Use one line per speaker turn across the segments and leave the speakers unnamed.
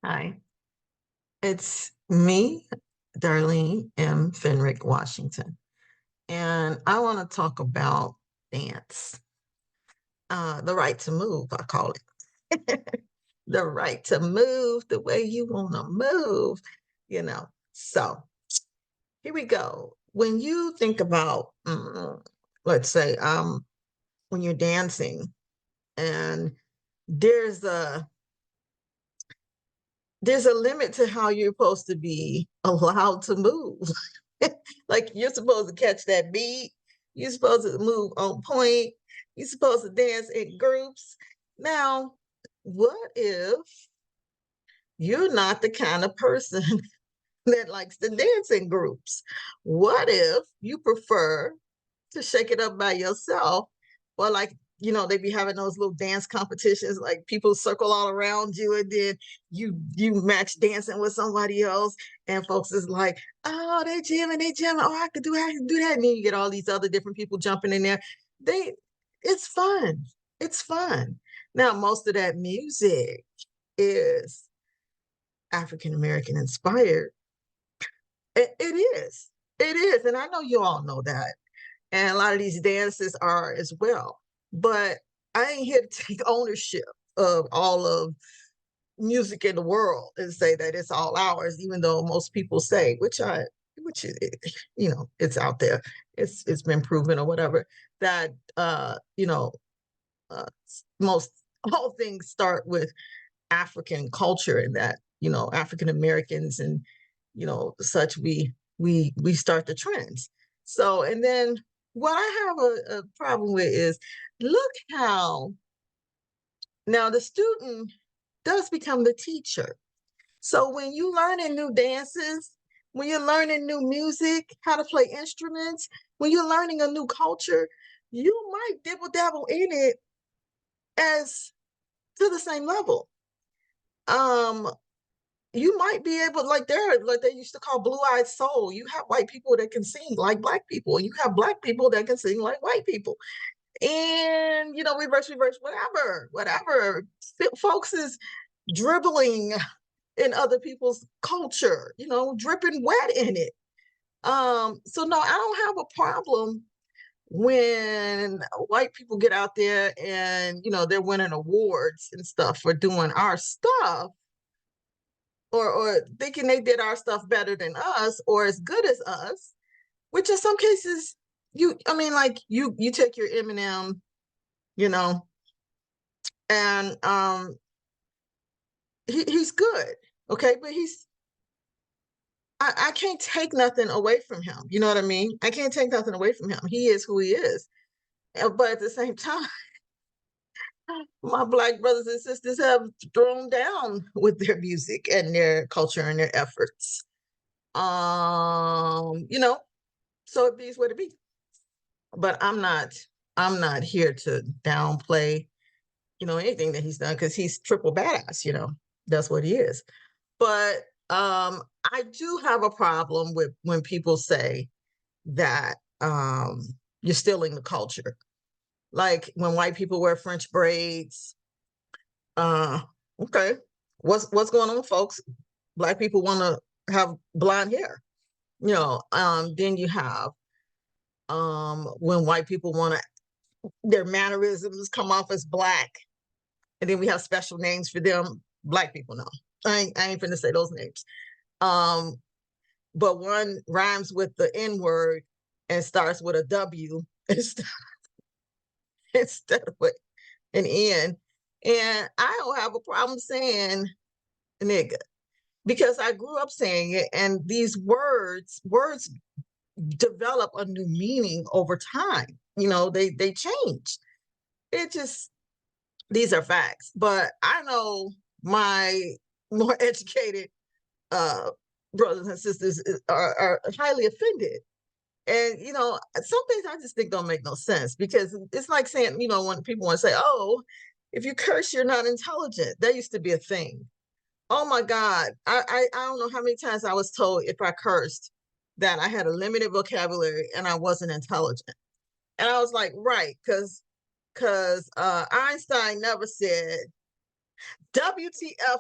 Hi, it's me, Darlene M. Fenrick, Washington, and I want to talk about dance. The right to move, I call it. The right to move the way you want to move, you know. So here we go. When you think about, let's say, when you're dancing, and there's a there's a limit to how you're supposed to be allowed to move. Like you're supposed to catch that beat. You're supposed to move on point. You're supposed to dance in groups. Now, what if you're not the kind of person that likes to dance in groups? What if you prefer to shake it up by yourself? Or like, they be having those little dance competitions, like people circle all around you and then you match dancing with somebody else, and folks is like, oh, they jamming, oh, I can do that. And then you get all these other different people jumping in there. They it's fun. It's fun. Now, most of that music is African American inspired. It is. It is. And I know you all know that. And a lot of these dances are as well. But I ain't here to take ownership of all of music in the world and say that it's all ours, even though most people say, which it's out there, it's been proven or whatever, that uh, most all things start with African culture, and that African Americans and such, we start the trends. So, and then what I have a problem with is, look how now the student does become the teacher. So when you learning new dances, when you're learning new music, how to play instruments, when you're learning a new culture, you might dibble dabble in it as to the same level. Um, you might be able, like they used to call blue-eyed soul. You have white people that can sing like black people, and you have black people that can sing like white people. And reverse, whatever. Folks is dribbling in other people's culture, dripping wet in it. So no, I don't have a problem when white people get out there and they're winning awards and stuff for doing our stuff, or thinking they did our stuff better than us or as good as us, which in some cases like you take your Eminem, you know and he's good, okay, but I can't take nothing away from him. You know what I mean? I can't take nothing away from him. He is who he is. But at the same time, my black brothers and sisters have thrown down with their music and their culture and their efforts. You know, so it be what it be. But I'm not here to downplay, anything that he's done, because he's triple badass, that's what he is. But I do have a problem with when people say that you're stealing the culture. Like when white people wear French braids. Uh, okay, what's going on, folks? Black people want to have blonde hair. Then you have when white people want to, their mannerisms come off as black, and then we have special names for them. Black people know. I ain't finna say those names. But one rhymes with the N word and starts with a W instead of with an N. And I don't have a problem saying nigga, because I grew up saying it, and these words develop a new meaning over time. They change. It just, these are facts. But I know my more educated brothers and sisters are highly offended. And some things I just think don't make no sense, because it's like saying, when people want to say, oh, if you curse, you're not intelligent. That used to be a thing. Oh my God. I don't know how many times I was told if I cursed that I had a limited vocabulary and I wasn't intelligent. And I was like, right, because Einstein never said WTF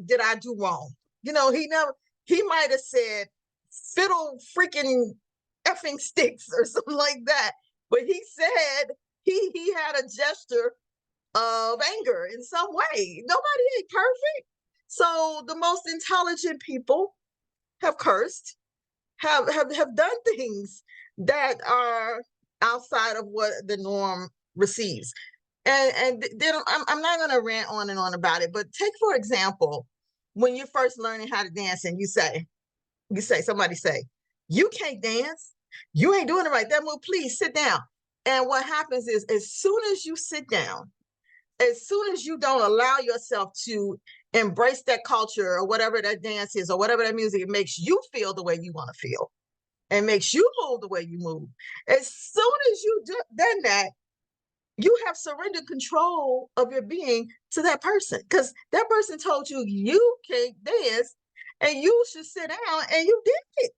did I do wrong? He might have said fiddle freaking effing sticks or something like that. But he said he had a gesture of anger in some way. Nobody ain't perfect. So the most intelligent people have cursed, have done things that are outside of what the norm receives. And then I'm not going to rant on and on about it, but take, for example, when you're first learning how to dance and somebody say, you can't dance. You ain't doing it right. That move, please sit down. And what happens is, as soon as you sit down, as soon as you don't allow yourself to embrace that culture or whatever that dance is or whatever that music, it makes you feel the way you want to feel and makes you move the way you move. As soon as you done that, you have surrendered control of your being to that person, because that person told you you can't dance and you should sit down, and you did it.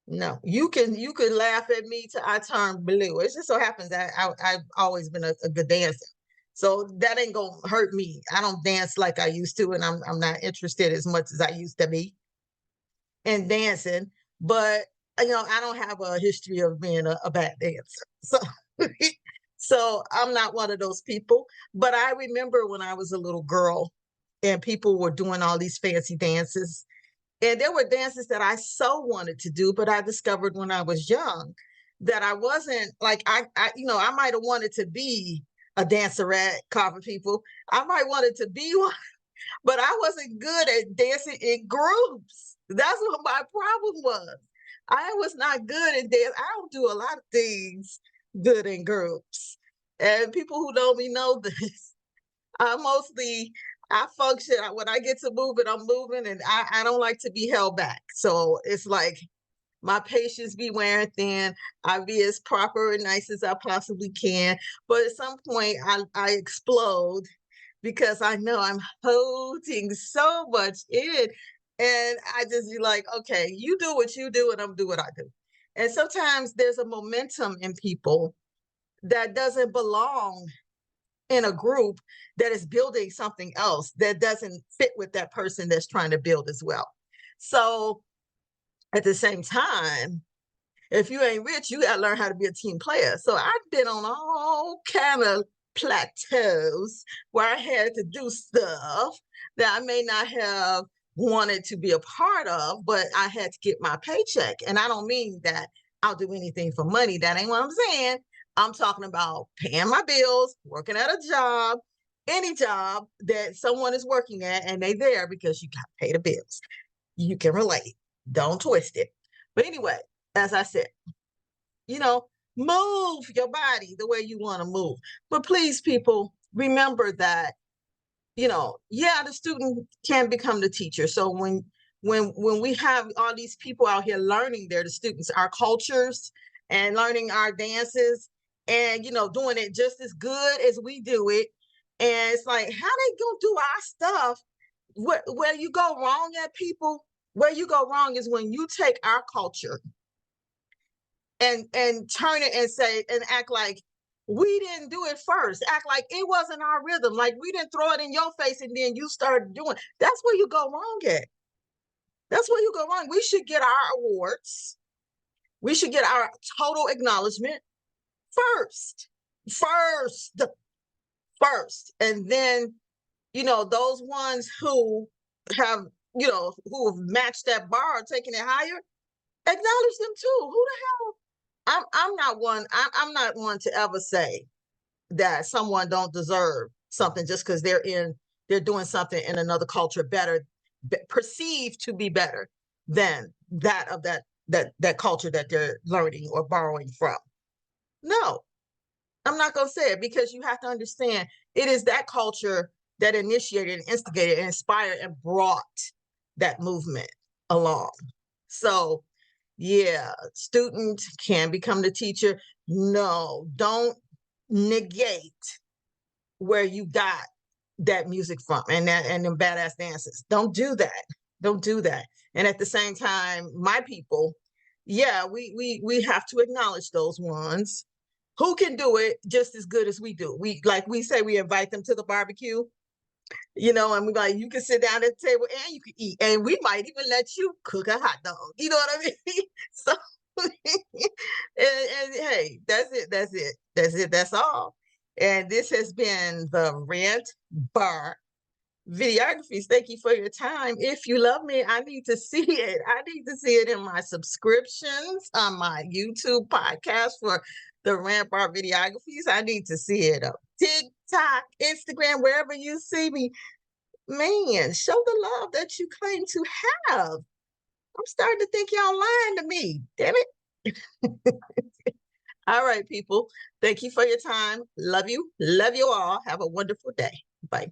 No, you can laugh at me till I turn blue. It just so happens that I've always been a good dancer, so that ain't gonna hurt me. I don't dance like I used to, and I'm not interested as much as I used to be in dancing. But I don't have a history of being a bad dancer, so so I'm not one of those people. But I remember when I was a little girl, and people were doing all these fancy dances. And there were dances that I so wanted to do, but I discovered when I was young that I wasn't like I might have wanted to be a dancerette, carving people. I might wanted to be one, but I wasn't good at dancing in groups. That's what my problem was. I was not good at dance. I don't do a lot of things good in groups. And people who know me know this. I function when I get to moving, I'm moving, and I don't like to be held back. So it's like my patience be wearing thin. I be as proper and nice as I possibly can. But at some point I explode because I know I'm holding so much in. And I just be like, okay, you do what you do, and I'm do what I do. And sometimes there's a momentum in people that doesn't belong in a group that is building something else that doesn't fit with that person that's trying to build as well. So at the same time, if you ain't rich, you got to learn how to be a team player. So I've been on all kind of plateaus where I had to do stuff that I may not have wanted to be a part of, but I had to get my paycheck. And I don't mean that I'll do anything for money. That ain't what I'm saying. I'm talking about paying my bills, working at a job, any job that someone is working at, and they there because you got to pay the bills. You can relate. Don't twist it. But anyway, as I said, move your body the way you want to move. But please, people, remember that, the student can become the teacher. So when we have all these people out here learning, they're the students, our cultures, and learning our dances, and doing it just as good as we do it. And it's like, how they gonna do our stuff? Where you go wrong at, people, where you go wrong is when you take our culture and turn it and say and act like we didn't do it first. Act like it wasn't our rhythm. Like we didn't throw it in your face and then you started doing. That's where you go wrong at. That's where you go wrong. We should get our awards. We should get our total acknowledgement first. First. And then, those ones who have, who have matched that bar, taking it higher, acknowledge them too. Who the hell? I'm not one to ever say that someone don't deserve something just because they're doing something in another culture better, perceived to be better than that of that culture that they're learning or borrowing from. No, I'm not going to say it, because you have to understand it is that culture that initiated and instigated and inspired and brought that movement along. So yeah, student can become the teacher. No, don't negate where you got that music from and them badass dances. Don't do that. Don't do that. And at the same time, my people, yeah, we have to acknowledge those ones who can do it just as good as we do. We, like we say, we invite them to the barbecue, and we like, you can sit down at the table and you can eat, and we might even let you cook a hot dog. You know what I mean? So, and hey, that's it. That's it. That's it. That's all. And this has been the Rent Bar Videographies. Thank you for your time. If you love me, I need to see it. I need to see it in my subscriptions on my YouTube podcast for the Rant Bar Videographies. I need to see it on TikTok, Instagram, wherever you see me. Man, show the love that you claim to have. I'm starting to think y'all lying to me. Damn it. All right, people. Thank you for your time. Love you. Love you all. Have a wonderful day. Bye.